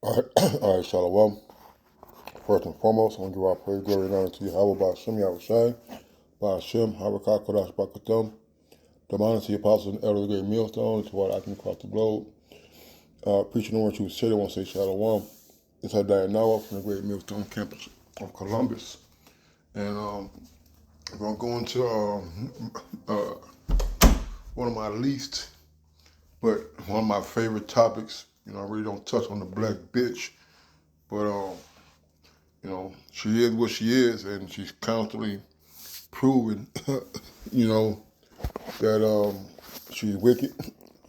All right, all right, Shalom. First and foremost, I want to give our praise, glory, and honor to you. How about Shem Yahushai, by Hashem, Harakah, Kodash, Bakatum, the honor to the apostles and elders of the great millstone, to what I can across the globe. Preaching the word you said, I want to say Shalom. It's our Diana from the great millstone campus of Columbus. And we're going to go into one of my least, but one of my favorite topics. I really don't touch on the black bitch, but she is what she is, and she's constantly proving, that she's wicked.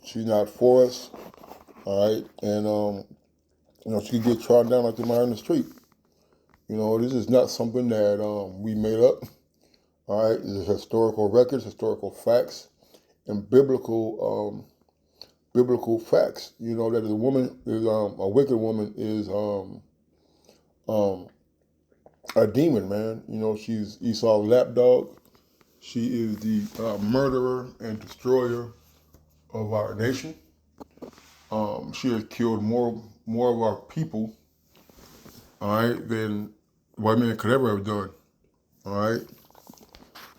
She's not for us, all right? And, she can get trodden down like the man in the street. This is not something that we made up, all right? This is historical records, historical facts, and biblical facts. That a woman is a wicked woman is a demon, man. She's Esau's lapdog. She is the murderer and destroyer of our nation. She has killed more of our people, all right, than white man could ever have done, all right.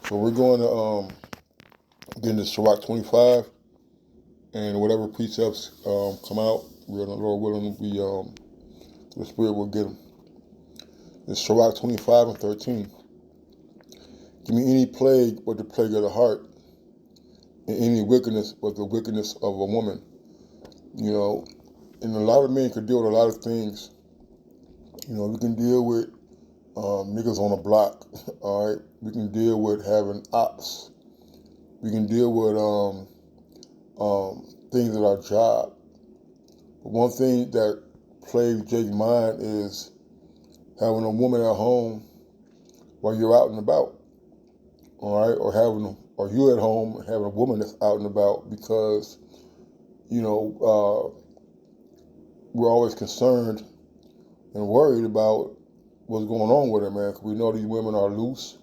So we're going to get into Sirach 25, and whatever precepts come out, we're the Lord willing, the Spirit will get them. It's Sirach 25 and 13. Give me any plague but the plague of the heart, and any wickedness but the wickedness of a woman. And a lot of men can deal with a lot of things. We can deal with niggas on the block, all right? We can deal with having ops. We can deal with things at our job. But one thing that plagues Jake's mind is having a woman at home while you're out and about, all right? Or you at home having a woman that's out and about, because, we're always concerned and worried about what's going on with her, man. Because we know these women are loose.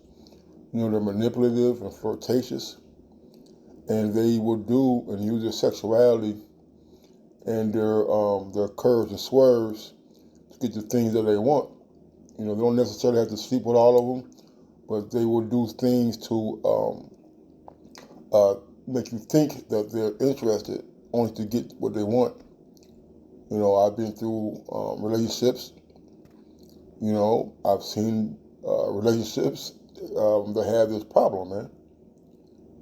They're manipulative and flirtatious. And they will do and use their sexuality and their curves and swerves to get the things that they want. They don't necessarily have to sleep with all of them, but they will do things to make you think that they're interested, only to get what they want. I've been through relationships. I've seen relationships that have this problem, man.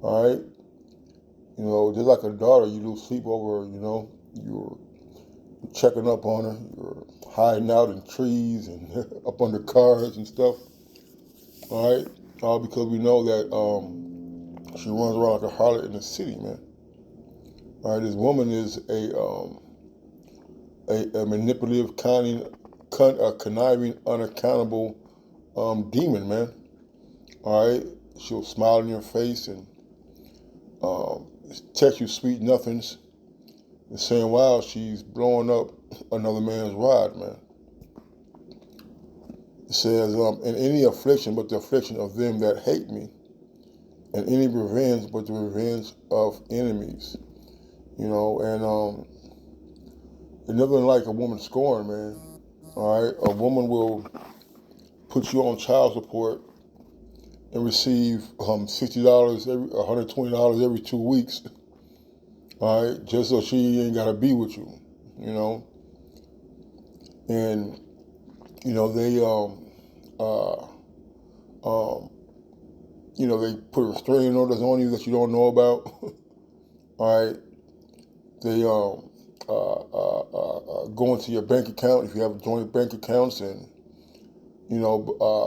All right? Just like a daughter, you lose sleep over, you're checking up on her, you're hiding out in trees and up under cars and stuff. All right? All because we know that she runs around like a harlot in the city, man. All right? This woman is a manipulative, conniving, unaccountable demon, man. All right? She'll smile in your face and text you sweet nothings, and saying, wow, she's blowing up another man's rod, man. It says, in any affliction but the affliction of them that hate me, and any revenge but the revenge of enemies. And it's nothing like a woman scorn, man. All right? A woman will put you on child support and receive $60 $120 every 2 weeks, all right, just so she ain't got to be with you, And, they, they put restraining orders on you that you don't know about, all right? They go into your bank account if you have joint bank accounts, and,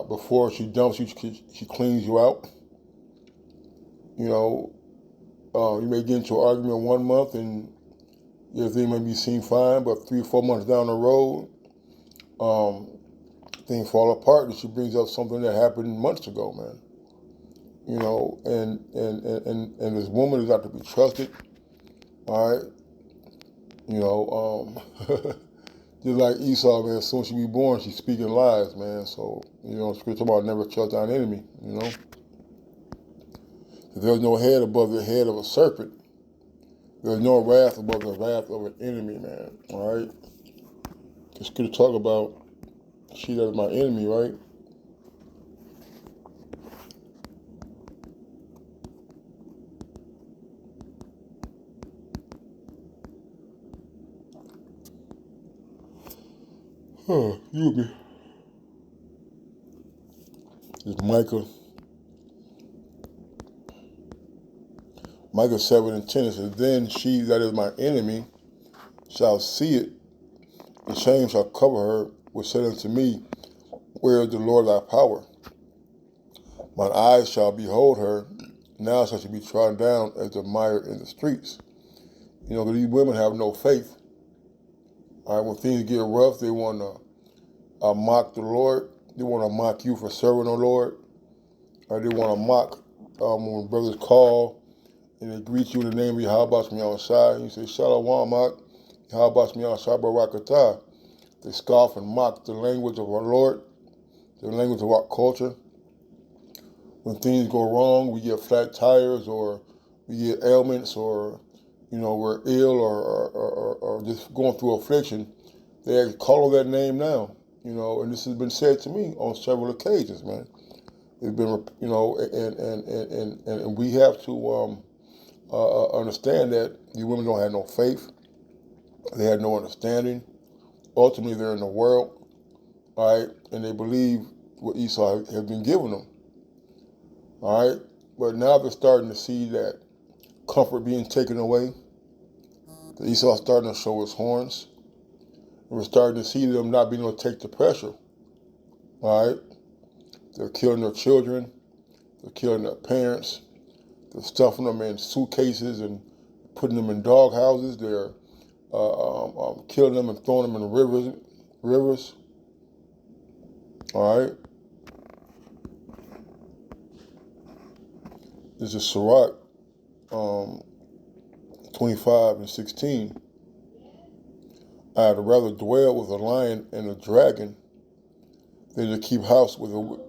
before she dumps you, she cleans you out. You may get into an argument 1 month and everything may be seen fine, but 3 or 4 months down the road, things fall apart, and she brings up something that happened months ago, man. And this woman is not to be trusted, all right? Just like Esau, man, as soon as she be born, she's speaking lies, man. So, scripture about never trust thine enemy, There's no head above the head of a serpent. There's no wrath above the wrath of an enemy, man, all right? It's good to talk about she that is my enemy, right? You me. It's Micah 7:10. It says, then she that is my enemy shall see it, and shame shall cover her, which said unto me, where is the Lord thy power? Mine eyes shall behold her, now shall she be trodden down as the mire in the streets. You know, these women have no faith. All right, when things get rough, they want to mock the Lord. They want to mock you for serving the Lord. Or they want to mock when brothers call and they greet you in the name of Yahweh me outside. And you say, Shalom, Mak, Yahweh me outside, Barakatah. They scoff and mock the language of our Lord, the language of our culture. When things go wrong, we get flat tires or we get ailments or, you know, we're ill or just going through affliction. They call on that name now, you know, and this has been said to me on several occasions, man. It's been, you know, and we have to understand that these women don't have no faith. They have no understanding. Ultimately, they're in the world, all right, and they believe what Esau has been giving them, all right. But now they're starting to see that comfort being taken away. That Esau's starting to show his horns. And we're starting to see them not being able to take the pressure, all right. They're killing their children. They're killing their parents. They're stuffing them in suitcases and putting them in dog houses. They're killing them and throwing them in rivers. All right. This is Sirach 25:16. I'd rather dwell with a lion and a dragon than to keep house with a.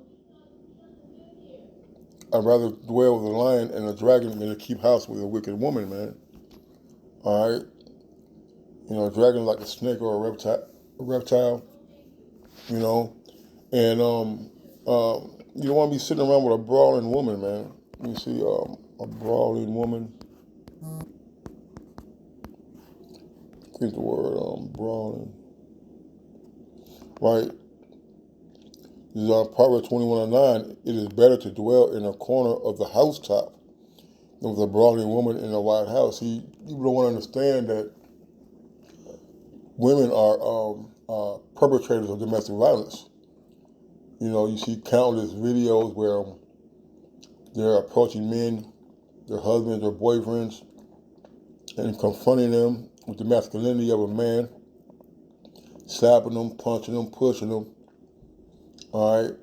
I'd rather dwell with a lion and a dragon than to keep house with a wicked woman, man. All right. You know, a dragon like a snake or a reptile. You know, and you don't want to be sitting around with a brawling woman, man. You see, a brawling woman. I think the word brawling. Right. This is Proverbs 21:9. It is better to dwell in a corner of the housetop than with a brawling woman in a White House. See, people don't want to understand that women are perpetrators of domestic violence. You know, you see countless videos where they're approaching men, their husbands or boyfriends, and confronting them with the masculinity of a man, slapping them, punching them, pushing them. All right,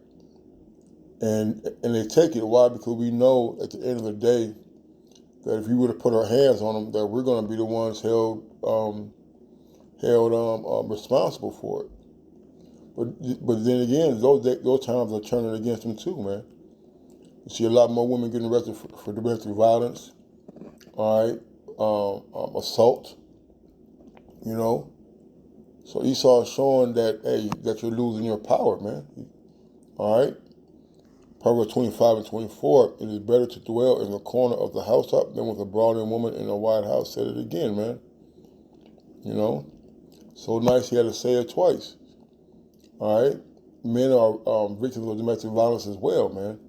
and they take it. Why? Because we know at the end of the day that if you were to put our hands on them, that we're going to be the ones held responsible for it. But then again, those times are turning against them too, man. You see a lot more women getting arrested for domestic violence, all right, assault, you know. So Esau is showing that, hey, that you're losing your power, man. All right. Proverbs 25:24, it is better to dwell in the corner of the housetop than with a brawling woman in a wide house. Said it again, man. You know. So nice he had to say it twice. All right. Men are victims of domestic violence as well, man.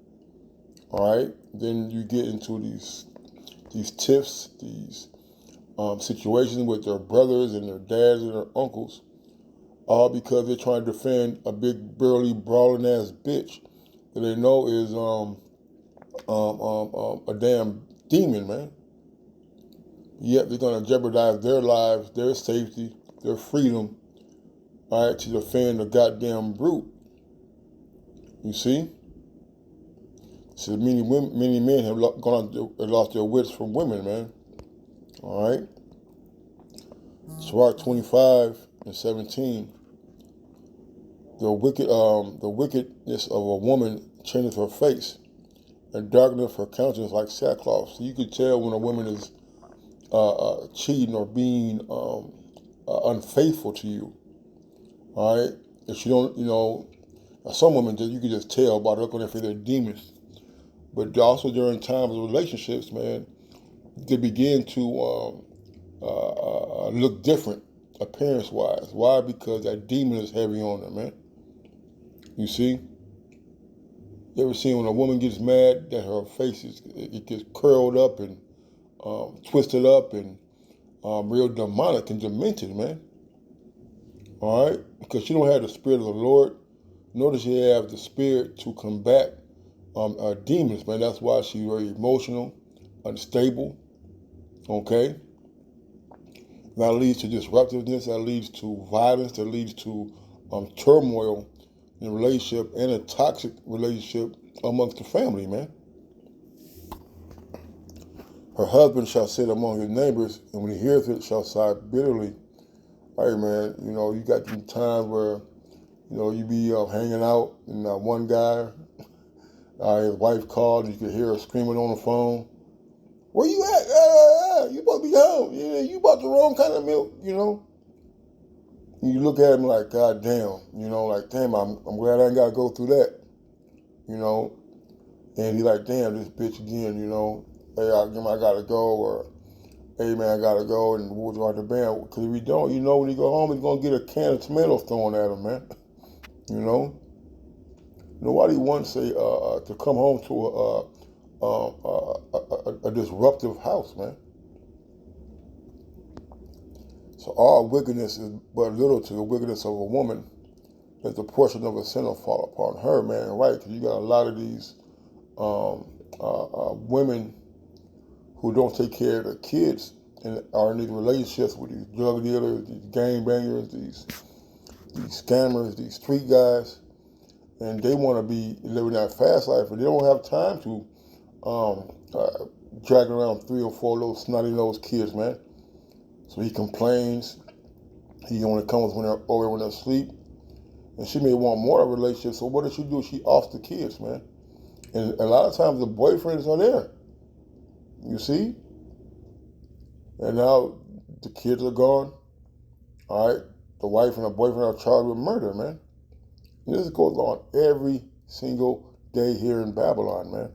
All right. Then you get into these tiffs, these situations with their brothers and their dads and their uncles, all because they're trying to defend a big, burly, brawling ass bitch that they know is a damn demon, man. Yet they're gonna jeopardize their lives, their safety, their freedom, all right, to defend a goddamn brute. You see? So many men have lost their wits from women, man. All right. Sirach 25:17. The wickedness of a woman changeth her face, and darkeneth her countenance like sackcloth. So you could tell when a woman is cheating or being unfaithful to you. All right, if she don't, some women you can just tell by looking if they're demons. But also during times of relationships, man, they begin to look different appearance-wise. Why? Because that demon is heavy on them, man. You see? You ever seen when a woman gets mad that her face it gets curled up and twisted up and real demonic and demented, man? All right? Because she don't have the spirit of the Lord, nor does she have the spirit to combat demons, man. That's why she's very emotional, unstable, okay? That leads to disruptiveness, that leads to violence, that leads to turmoil in a relationship and a toxic relationship amongst the family, man. Her husband shall sit among his neighbors, and when he hears it, shall sigh bitterly. Hey, man, you got some times where, you be hanging out, and one guy, his wife called, and you could hear her screaming on the phone. Where you at? You supposed to be home. Yeah, you bought the wrong kind of milk, You look at him like, God damn, like, damn, I'm glad I ain't got to go through that, And he like, damn, this bitch again, Hey, I got to go, or hey, man, I got to go, and we'll go out the band. Because if he don't, when he go home, he's going to get a can of tomatoes thrown at him, man. Nobody wants to come home to a disruptive house, man. So all wickedness is but little to the wickedness of a woman. That the portion of a sinner fall upon her, man, right? Because you got a lot of these women who don't take care of their kids and are in these relationships with these drug dealers, these gangbangers, these scammers, these street guys, and they want to be living that fast life, and they don't have time to drag around 3 or 4 little snotty-nosed kids, man. So he complains. He only comes when they're asleep. And she may want more of a relationship, so what does she do? She offs the kids, man. And a lot of times the boyfriends are there. You see? And now the kids are gone. All right? The wife and the boyfriend are charged with murder, man. And this goes on every single day here in Babylon, man.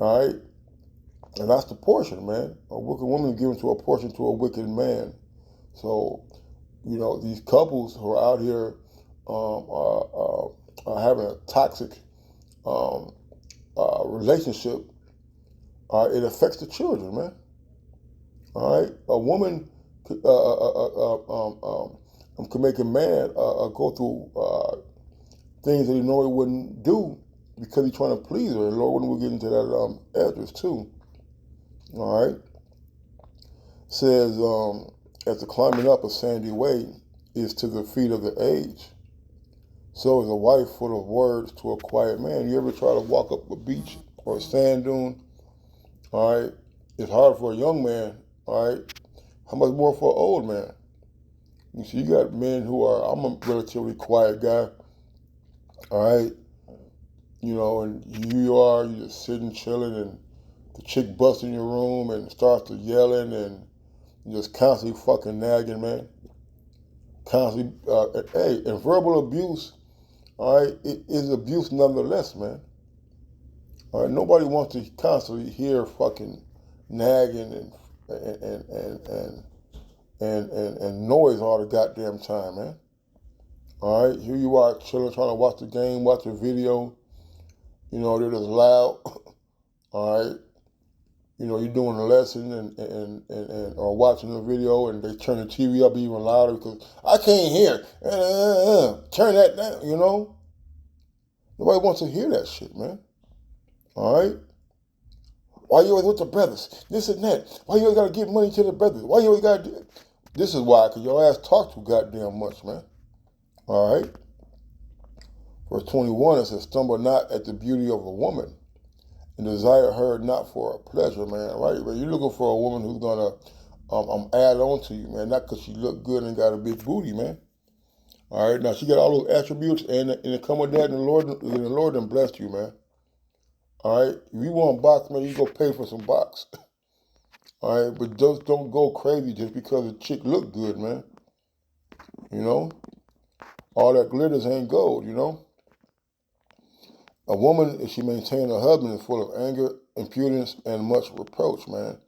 All right? And that's the portion, man. A wicked woman is given to a portion to a wicked man. So, these couples who are out here are having a toxic relationship, it affects the children, man. All right? A woman can make a man go through things that he normally wouldn't do because he's trying to please her. And Lord, we'll get into that address too. All right? It says, as the climbing up a sandy way is to the feet of the age, so is a wife full of words to a quiet man. You ever try to walk up a beach or a sand dune? All right? It's hard for a young man, all right? How much more for an old man? You see, you got men who I'm a relatively quiet guy, all right? And you're just sitting, chilling, and the chick busts in your room and starts to yelling and just constantly fucking nagging, man. Constantly, and verbal abuse, all right, it is abuse nonetheless, man. All right, nobody wants to constantly hear fucking nagging and noise all the goddamn time, man. All right, here you are chilling, trying to watch the game, watch a video. They're just loud. All right, you're doing a lesson and or watching a video, and they turn the TV up even louder because I can't hear. Turn that down. Nobody wants to hear that shit, man. All right. Why you always with the brothers? This and that. Why you always gotta give money to the brothers? Why you always gotta do it? This is why, because your ass talk too goddamn much, man. All right. Verse 21, it says, stumble not at the beauty of a woman and desire her not for a pleasure, man. Right? But you're looking for a woman who's going to add on to you, man. Not because she look good and got a big booty, man. All right. Now, she got all those attributes, and it come with that, and the Lord done blessed you, man. All right. If you want box, man, you go pay for some box. All right. But just don't go crazy just because the chick look good, man. All that glitters ain't gold, you know? A woman, if she maintains her husband, is full of anger, impudence, and much reproach, man.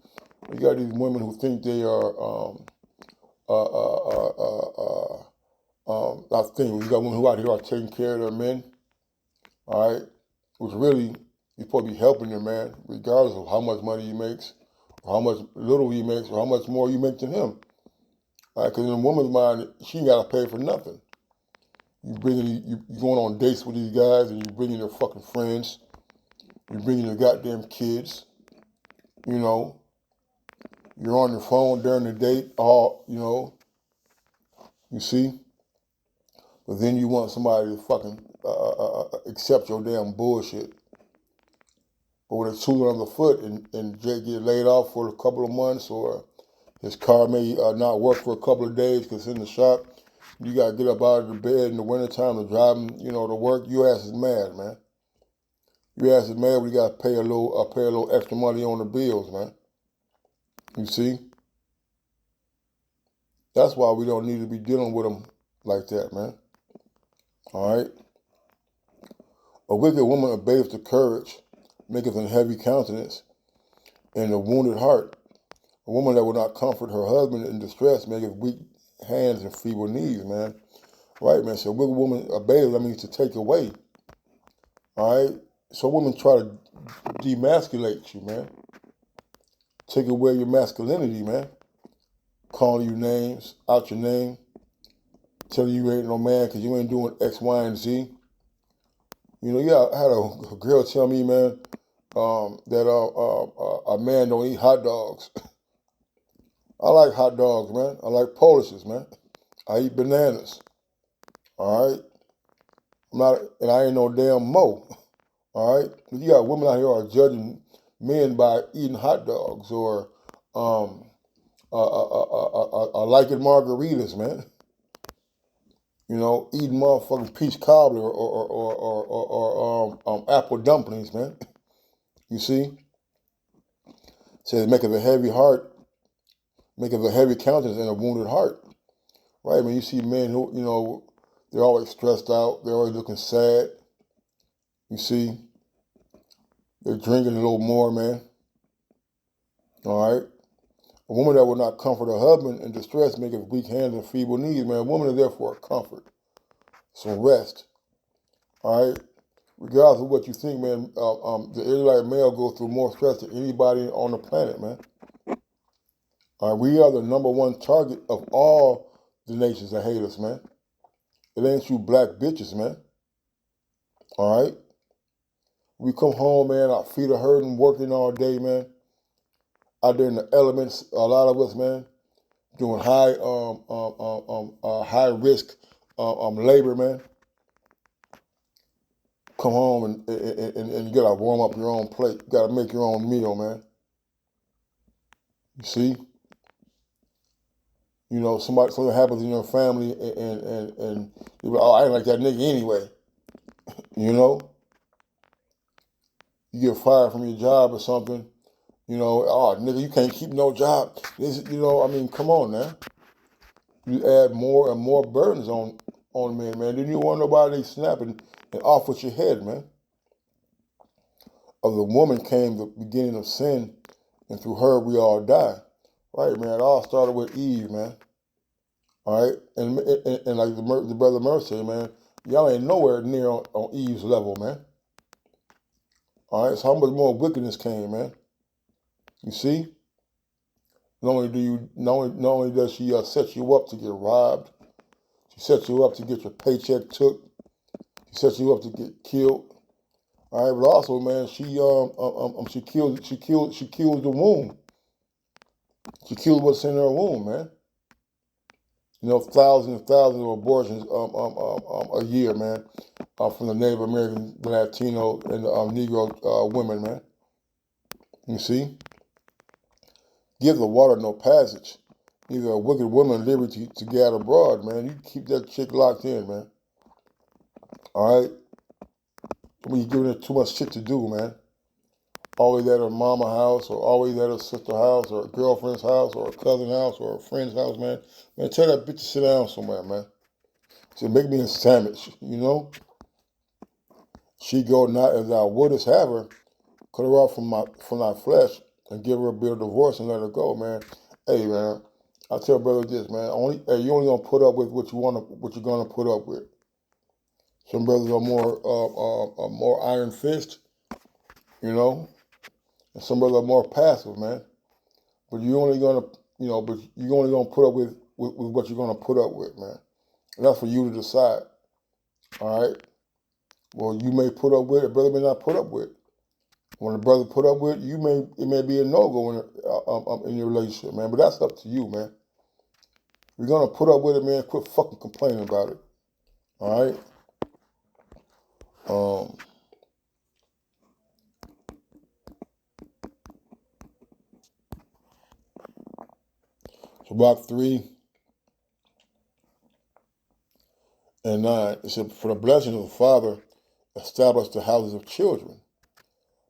You got these women who think they are, I think you got women who out here are taking care of their men, all right? Which really, you're supposed to be helping your man, regardless of how much money he makes, or how much little he makes, or how much more you make than him. All right? Because in a woman's mind, she ain't got to pay for nothing. You going on dates with these guys, and you bringing their fucking friends. You bringing your goddamn kids. You know, you're on your phone during the date. All you know, you see. But then you want somebody to fucking accept your damn bullshit. But when it's tooling on the foot and Jake get laid off for a couple of months, or his car may not work for a couple of days because it's in the shop, you got to get up out of the bed in the wintertime to drive him, to work. Your ass is mad, man. Your ass is mad when you got to pay a little extra money on the bills, man. You see? That's why we don't need to be dealing with them like that, man. All right? A wicked woman obeys the courage, maketh an heavy countenance, and a wounded heart. A woman that will not comfort her husband in distress maketh weak hands and feeble knees, man. Right, man. So a wicked woman obeys, that means to take away. All right? So women try to demasculate you, man. Take away your masculinity, man. Calling you names, out your name. Telling you ain't no man because you ain't doing X, Y, and Z. I had a girl tell me, man, that a man don't eat hot dogs. I like hot dogs, man. I like Polishes, man. I eat bananas. All right? And I ain't no damn Mo. All right? You got women out here who are judging men by eating hot dogs or liking margaritas, man. Eating motherfucking peach cobbler or apple dumplings, man. You see? Says maketh a heavy heart, maketh a heavy countenance and a wounded heart. Right? When you see men who, they're always stressed out, they're always looking sad. You see? They're drinking a little more, man. All right? A woman that will not comfort her husband in distress maketh weak hands and feeble knees, man. A woman is there for a comfort, some rest. All right? Regardless of what you think, man, the Israelite male goes through more stress than anybody on the planet, man. All right? We are the number one target of all the nations that hate us, man. It ain't you black bitches, man. All right? We come home, man, our feet are hurting, working all day, man. Out there in the elements, a lot of us, man, doing high risk labor, man. Come home and you gotta warm up your own plate. You gotta make your own meal, man. You see? Something happens in your family and you're like, oh, I ain't like that nigga anyway. You get fired from your job or something. Oh, nigga, you can't keep no job. Come on, man. You add more and more burdens on men, man. Then you want nobody snapping and off with your head, man. Of the woman came the beginning of sin, and through her we all die. Right, man. It all started with Eve, man. All right? And like the brother Murph said, man, y'all ain't nowhere near on Eve's level, man. All right? So how much more wickedness came, man? You see? Not only does she set you up to get robbed, she sets you up to get your paycheck took, she sets you up to get killed. All right, but also, man, she kills the womb. She kills what's in her womb, man. Thousands and thousands of abortions a year, man, from the Native American, the Latino, and the Negro women, man. You see? Give the water no passage. Neither a wicked woman liberty to get abroad, man. You keep that chick locked in, man. All right? When you're giving her too much shit to do, man. Always at her mama house, or always at her sister house, or a girlfriend's house, or a cousin house, or a friend's house, man. Man, tell that bitch to sit down somewhere, man. to make me a sandwich, you know. She go, not as thou wouldest have her, cut her off from thy flesh, and give her a bill of divorce and let her go, man. Hey, man, I tell brother this, man. You only gonna put up with what you're gonna put up with. Some brothers are more iron fist, you know, and some brothers are more passive, man. But you only gonna, but you're only gonna put up with what you're gonna put up with, man. And that's for you to decide. All right. Well, you may put up with it, brother may not put up with it. When a brother put up with it, it may be a no-go in your relationship, man. But that's up to you, man. If you're gonna put up with it, man, quit fucking complaining about it. All right. So about 3 and 9, it said, "For the blessing of the father establish the houses of children,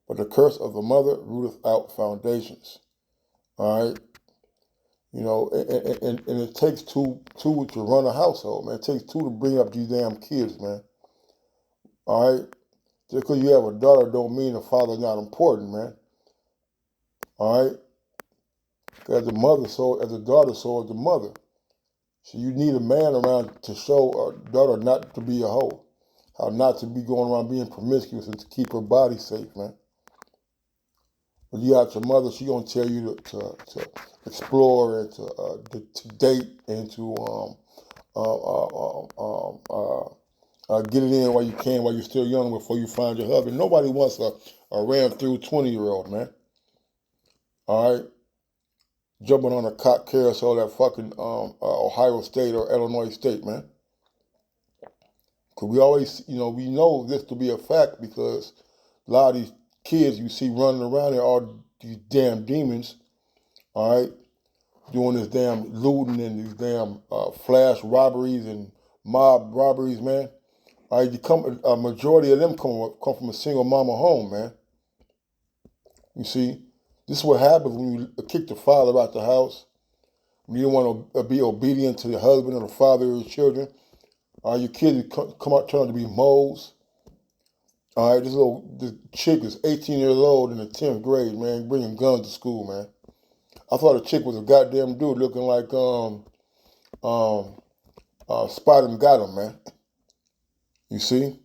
but the curse of the mother rooteth out foundations." All right. And it takes two to run a household, man. It takes two to bring up these damn kids, man. All right. Just because you have a daughter don't mean the father's not important, man. All right. As the mother, so as the daughter, so as the mother. So you need a man around to show a daughter not to be a hoe, how not to be going around being promiscuous and to keep her body safe, man. When you got your mother, she gonna tell you to explore and to date and to get it in while you can, while you're still young, before you find your husband. Nobody wants a ran through 20-year-old, man. All right, jumping on a cock carousel at fucking Ohio State or Illinois State, man. Because we always, we know this to be a fact because a lot of these kids you see running around there, all these damn demons, all right, doing this damn looting and these damn flash robberies and mob robberies, man. All right, a majority of them come from a single mama home, man. You see, this is what happens when you kick the father out the house. When you don't want to be obedient to the husband or the father of your children. All right, your kids come out turn out to be moles. All right, this chick is 18 years old in the 10th grade, man, bringing guns to school, man. I thought the chick was a goddamn dude looking like Spider-Man got him, man. You see?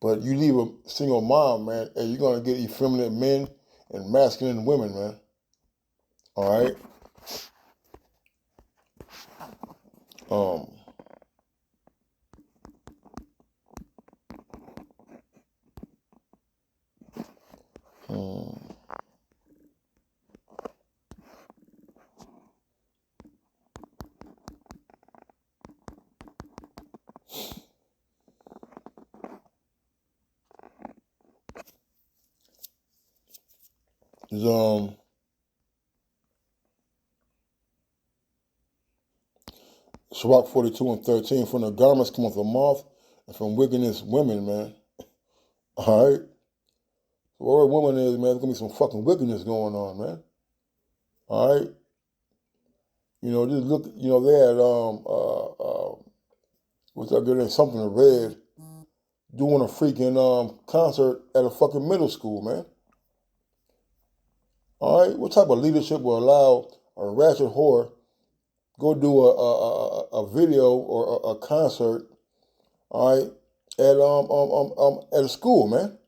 But you leave a single mom, man, and you're going to get effeminate men and masculine women, man. All right? Sirach 42:13, from the garments cometh a moth, and from wickedness women, man. All right? So where a woman is, man, there's going to be some fucking wickedness going on, man. All right? Just look, they had, what's that girl name? Something Red, doing a freaking concert at a fucking middle school, man. All right? What type of leadership will allow a ratchet whore go do a video or a concert, all right, at a school, man?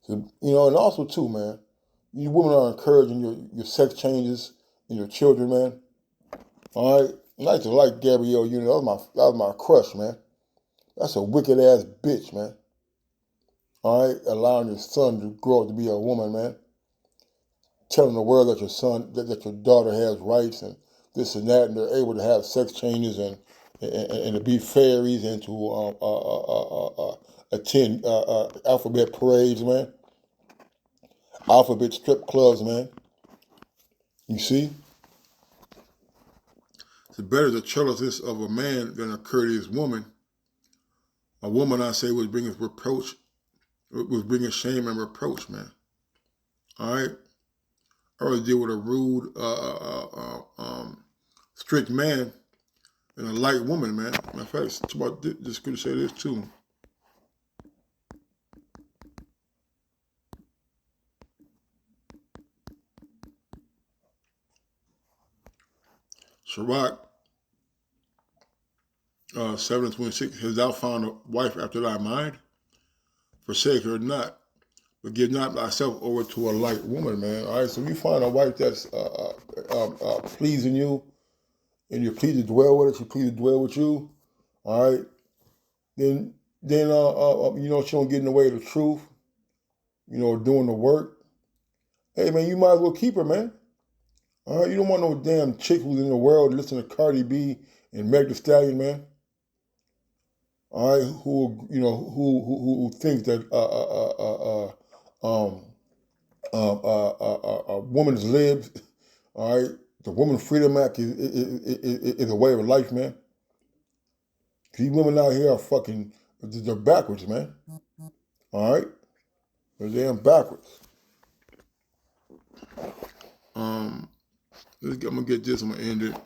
So, and also too, man, you women are encouraging your sex changes in your children, man. All right, I like to like Gabrielle Union. That was my crush, man. That's a wicked ass bitch, man. All right, allowing your son to grow up to be a woman, man. Telling the world that your son, that your daughter has rights and this and that, and they're able to have sex changes and to be fairies and to attend alphabet parades, man. Alphabet strip clubs, man. You see? It's better the childlessness of a man than a courteous woman. A woman, I say, would bring reproach, would bring shame and reproach, man. All right? I already deal with a rude strict man and a light woman, man. Matter of fact, it's about just going to say this too. Sirach 7:26, hast thou found a wife after thy mind? Forsake her not, but give not thyself over to a light woman, man. All right, so if you find a wife that's pleasing you, and you're pleased to dwell with her, she pleased to dwell with you, all right, then she don't get in the way of the truth, doing the work. Hey, man, you might as well keep her, man. All right, you don't want no damn chick who's in the world listening to Cardi B and Meg Thee Stallion, man. All right, who thinks that a woman's libs, all right, the Woman Freedom Act is a way of life, man. These women out here are fucking, they're backwards, man. All right, they're damn backwards. I'm gonna get this. I'm gonna end it.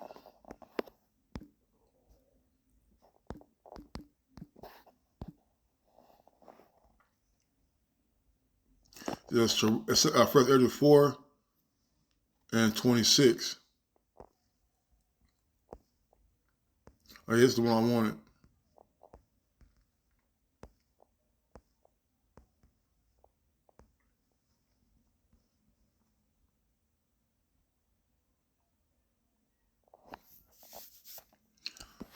It's First Ezra 4 and 26. Oh, here's the one I wanted.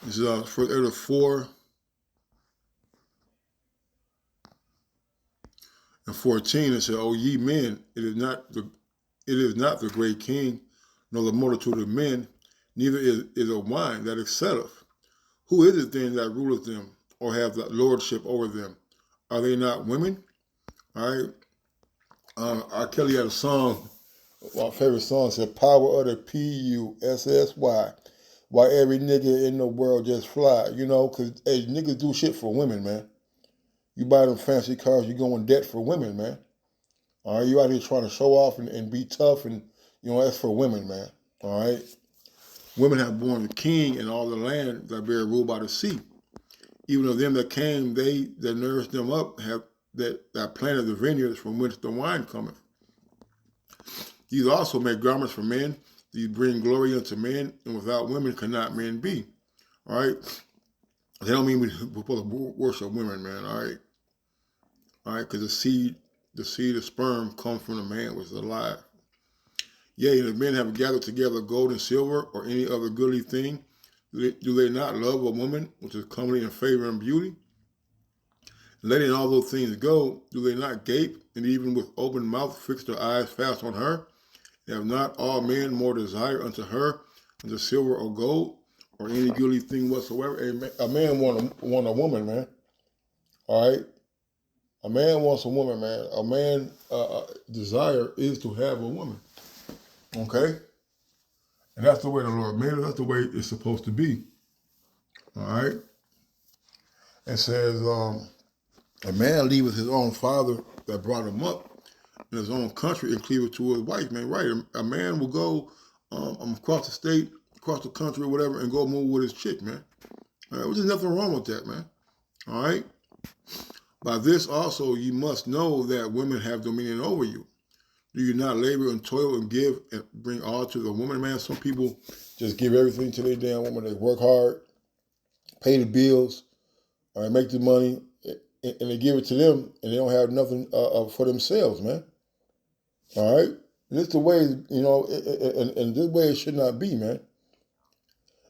This is First Ezra 4 and 14. It said, "O ye men, it is not the great king, nor the multitude of men, neither is a wine that excelleth. Who is it then that ruleth them, or have the lordship over them? Are they not women?" All right. R. Kelly had a song. My favorite song said, "Power of the PUSSY. Why every nigga in the world just fly." Because hey, niggas do shit for women, man. You buy them fancy cars, you go in debt for women, man. All right, you out here trying to show off and be tough, and that's for women, man. All right, women have borne the king and all the land that bear ruled by the sea. Even of them that came, they that nourished them up have that planted the vineyards from which the wine cometh. These also make garments for men. These bring glory unto men, and without women cannot men be. All right, they don't mean we're supposed to worship women, man. All right. All right, because the seed of sperm comes from the man which is alive. Yea, and if men have gathered together gold and silver or any other goodly thing, do they not love a woman which is comely in favor and beauty? Letting all those things go, do they not gape and even with open mouth fix their eyes fast on her? Have not all men more desire unto her than the silver or gold or any goodly thing whatsoever? A man want a woman, man. All right. A man wants a woman, man. A man desire is to have a woman. Okay? And that's the way the Lord made it. That's the way it's supposed to be. All right? It says, a man leaveth his own father that brought him up in his own country and cleaveth to his wife, man. Right? A man will go across the state, across the country or whatever and go move with his chick, man. All right? There's nothing wrong with that, man. All right? By this also you must know that women have dominion over you. Do you not labor and toil and give and bring all to the woman, man? Some people just give everything to their damn woman. They work hard, pay the bills, all right, make the money, and they give it to them, and they don't have nothing for themselves, man. All right? And it's the way, and this way it should not be, man.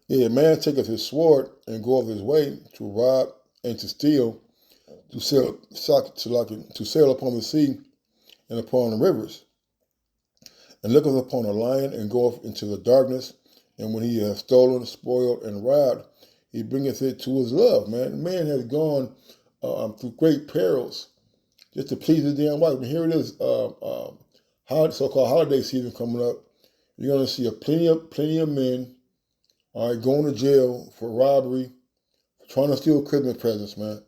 Yeah, man taketh his sword and goeth his way to rob and to steal, to sail upon the sea and upon the rivers, and looketh upon a lion and goeth into the darkness, and when he hath stolen, spoiled, and robbed, he bringeth it to his love, man. The man has gone through great perils just to please his damn wife. And here it is, so-called holiday season coming up. You're going to see plenty of men, all right, going to jail for robbery, trying to steal Christmas presents, man.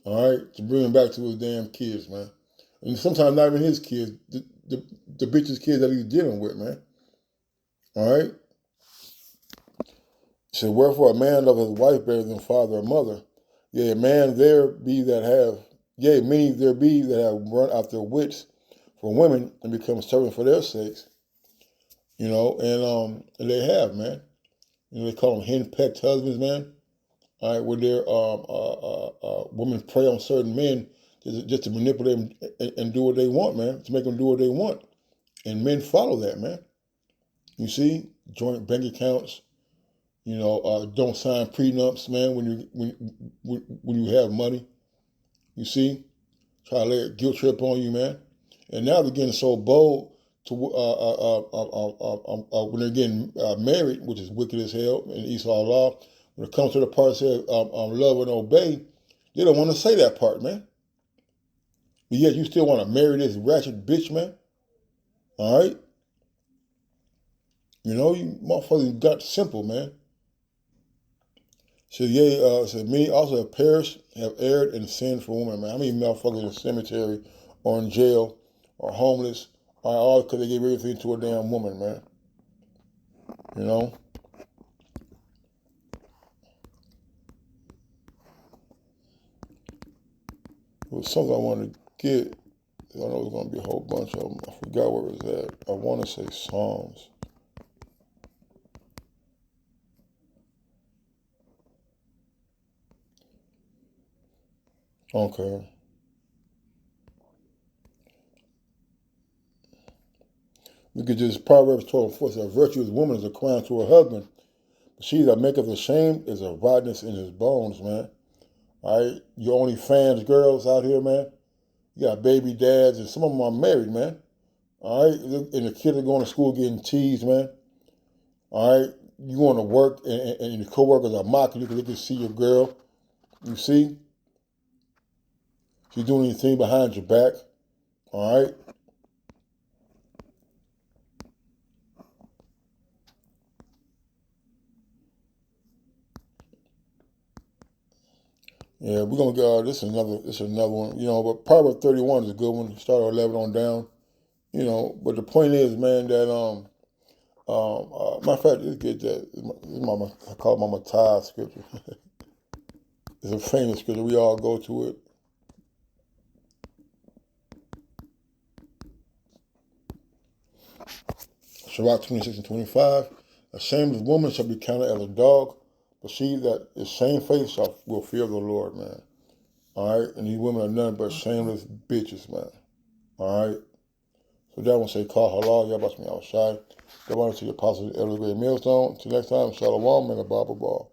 All right, to bring him back to his damn kids, man. And sometimes not even his kids, the bitch's kids that he's dealing with, man. All right? said, wherefore a man loveth his wife better than father or mother. Yea, man there be that have, yea, many there be that have run out their wits for women and become servants for their sakes. And they have, man. They call them henpecked husbands, man. All right, where their women prey on certain men just to manipulate them and do what they want, man, to make them do what they want. And men follow that, man. You see, joint bank accounts. Don't sign prenups, man. When you have money, you see, try to lay a guilt trip on you, man. And now they're getting so bold to when they're getting married, which is wicked as hell in Esau law. When it comes to the part that says love and obey, they don't want to say that part, man. But yet you still want to marry this ratchet bitch, man. All right? You motherfuckers got simple, man. Said many also have perished, have erred and sinned for women, man. How many motherfuckers in the cemetery or in jail or homeless are all because they gave everything to a damn woman, man? It was something I wanted to get. I know it was going to be a whole bunch of them. I forgot where it was at. I want to say Psalms. Okay. We could just, Proverbs 12:4 says, a virtuous woman is a crown to her husband, but she that maketh ashamed is a rottenness in his bones, man. All right? Your only fans, girls out here, man. You got baby dads, and some of them are married, man. All right? And the kids are going to school getting teased, man. All right? You going to work, and your coworkers are mocking you because they can see your girl. You see? She's doing anything behind your back. All right? Yeah, we're gonna go. This is another one. But Proverbs 31 is a good one. Start at 11 on down. But the point is, man, that matter of fact, let's get that. This is I call it Mama Ty's scripture. It's a famous scripture. We all go to it. Sirach 26:25. A shameless woman shall be counted as a dog, but she that is shamefaced will fear the Lord, man. All right, and these women are nothing but shameless bitches, man. All right. So that one say, call halal, y'all about to be outside. Go on to the apostles, elder grade millstone. Till next time, shalom and a Bible ball.